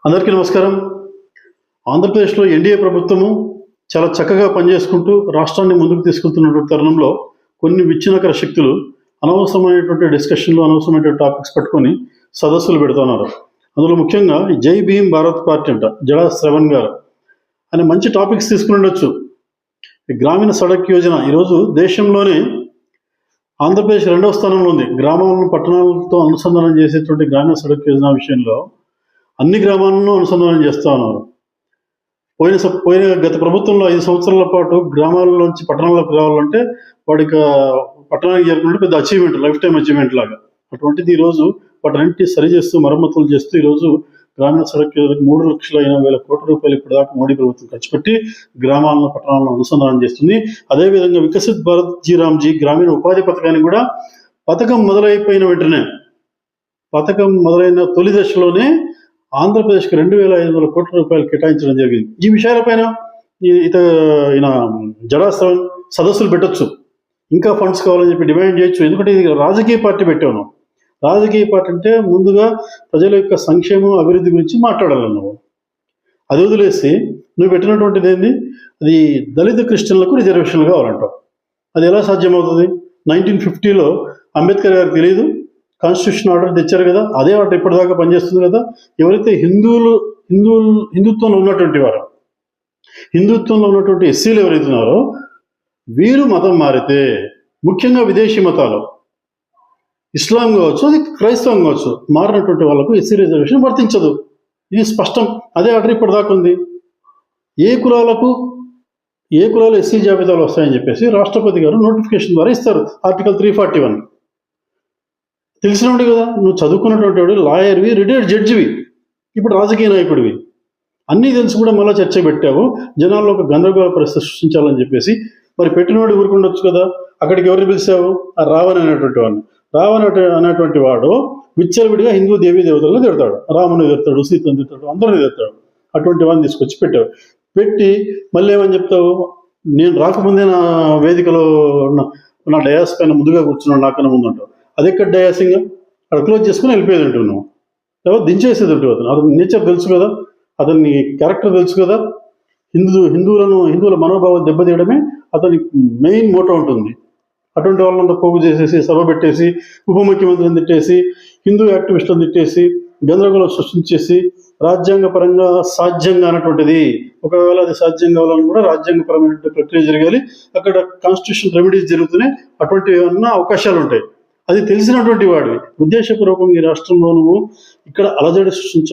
అందరికీ నమస్కారం. ఆంధ్రప్రదేశ్లో ఎన్డీఏ ప్రభుత్వము చాలా చక్కగా పనిచేసుకుంటూ రాష్ట్రాన్ని ముందుకు తీసుకెళ్తున్నటువంటి తరుణంలో కొన్ని విచ్ఛిన్నకర శక్తులు అనవసరమైనటువంటి డిస్కషన్లు, అనవసరమైనటువంటి టాపిక్స్ పట్టుకొని సదస్సులు పెడుతున్నారు. అందులో ముఖ్యంగా జై భీమ్ భారత్ పార్టీ అంట, జడా శ్రవణ్ గారు అని మంచి టాపిక్స్ తీసుకుని ఉండొచ్చు. గ్రామీణ సడక్ యోజన ఈరోజు దేశంలోనే ఆంధ్రప్రదేశ్ 2వ స్థానంలో ఉంది. గ్రామాలను పట్టణాలతో అనుసంధానం చేసేటువంటి గ్రామీణ సడక్ యోజన విషయంలో అన్ని గ్రామాలను అనుసంధానం చేస్తూ ఉన్నారు. గత ప్రభుత్వంలో 5 సంవత్సరాల పాటు గ్రామాల్లోంచి పట్టణాలకు రావాలంటే వాడికి పట్టణానికి చేరుకుంటే పెద్ద అచీవ్మెంట్, లైఫ్ టైం అచీవ్మెంట్ లాగా. అటువంటిది ఈరోజు వాటన్నింటినీ సరి చేస్తూ, మరమ్మతులు చేస్తూ ఈరోజు గ్రామీణ సడక్ యోజనకు 3,80,000 కోట్ల రూపాయలు ఇప్పటిదాకా మోడీ ప్రభుత్వం ఖర్చు పెట్టి గ్రామాలను పట్టణాలను అనుసంధానం చేస్తుంది. అదేవిధంగా వికసిత్ భారత్ జీరామ్జీ గ్రామీణ ఉపాధి పథకానికి కూడా పథకం మొదలైన తొలి దశలోనే ఆంధ్రప్రదేశ్కి 2,500 కోట్ల రూపాయలు కేటాయించడం జరిగింది. ఈ విషయాలపైన ఈయన జడా శ్రవణ్ సదస్సులు పెట్టొచ్చు, ఇంకా ఫండ్స్ కావాలని చెప్పి డిమాండ్ చేయొచ్చు. ఎందుకంటే ఇది రాజకీయ పార్టీ పెట్టావు. రాజకీయ పార్టీ అంటే ముందుగా ప్రజల యొక్క సంక్షేమం, అభివృద్ధి గురించి మాట్లాడాలి నువ్వు. అది వదిలేసి నువ్వు పెట్టినటువంటిది ఏంది, అది దళిత క్రిస్టియన్లకు రిజర్వేషన్లు కావాలంటావు. అది ఎలా సాధ్యమవుతుంది? 1950లో అంబేద్కర్ గారికి తెలియదు, కాన్స్టిట్యూషన్ ఆర్డర్ తెచ్చారు కదా, అదే ఆర్డర్ ఇప్పటిదాకా పనిచేస్తుంది కదా. ఎవరైతే హిందుత్వంలో ఉన్నటువంటి ఎస్సీలు ఎవరైతే ఉన్నారో వీరు మతం మారితే, ముఖ్యంగా విదేశీ మతాలు, ఇస్లాం కావచ్చు, అది క్రైస్తవం కావచ్చు, మారినటువంటి వాళ్ళకు ఎస్సీ రిజర్వేషన్ వర్తించదు. ఇది స్పష్టం. అదే ఆర్డర్ ఇప్పటిదాకా ఉంది. ఏ కులాలు ఎస్సీ జాబితాలో వస్తాయని చెప్పేసి రాష్ట్రపతి గారు నోటిఫికేషన్ ద్వారా ఇస్తారు. ఆర్టికల్ 341 తెలిసినవాడు కదా, నువ్వు చదువుకున్నటువంటి వాడు, లాయర్వి, రిటైర్డ్ జడ్జివి, ఇప్పుడు రాజకీయ నాయకుడివి, అన్నీ తెలిసి కూడా మళ్ళీ చర్చ పెట్టావు. జనాల్లో ఒక గందరగోళ పరిస్థితి సృష్టించాలని చెప్పేసి. మరి పెట్టినవాడు ఊరుకుండొచ్చు కదా. అక్కడికి ఎవరిని పిలిచావు? ఆ రావణ్ అనేటువంటి వాడు విచ్చలవిడిగా హిందూ దేవీ దేవతలను తిడతాడు. రాముని తిడతాడు, సీతను తిడతాడు, అందరిని తిడతాడు. అటువంటి వాడిని తీసుకొచ్చి పెట్టావు. పెట్టి మళ్ళీ ఏమని చెప్తావు? నేను రాకముందే నా వేదికలో నా డయాస్ పైన ముందుగా కూర్చున్నాడు, నాకన్నా ముందు అంటావు. అది ఎక్కడ డయాసింగ్? అక్కడ క్లోజ్ చేసుకుని వెళ్ళిపోయేది అంటావు నువ్వు. లేకపోతే దించేసేది ఉంటుంది. అతని నేచర్ తెలుసు కదా, అతని క్యారెక్టర్ తెలుసు కదా. హిందువుల మనోభావం దెబ్బతీయడమే అతని మెయిన్ మోటో ఉంటుంది. అటువంటి వాళ్ళంతా పోగు చేసేసి, సభ పెట్టేసి, ఉప ముఖ్యమంత్రిని తిట్టేసి, హిందూ యాక్టివిస్టులను తిట్టేసి, గందరగోళం సృష్టించేసి, రాజ్యాంగపరంగా సాధ్యంగా అన్నటువంటిది, ఒకవేళ అది సాధ్యం కావాలని కూడా రాజ్యాంగపరమైన ప్రక్రియ జరగాలి. అక్కడ కాన్స్టిట్యూషన్ రెమెడీస్ జరుగుతున్నాయి. అటువంటి ఏమన్నా అవకాశాలు ఉంటాయి. అది తెలిసినటువంటి వాడివి ఉద్దేశపూర్వకంగా ఈ రాష్ట్రంలో నువ్వు ఇక్కడ అలజడి సృష్టించ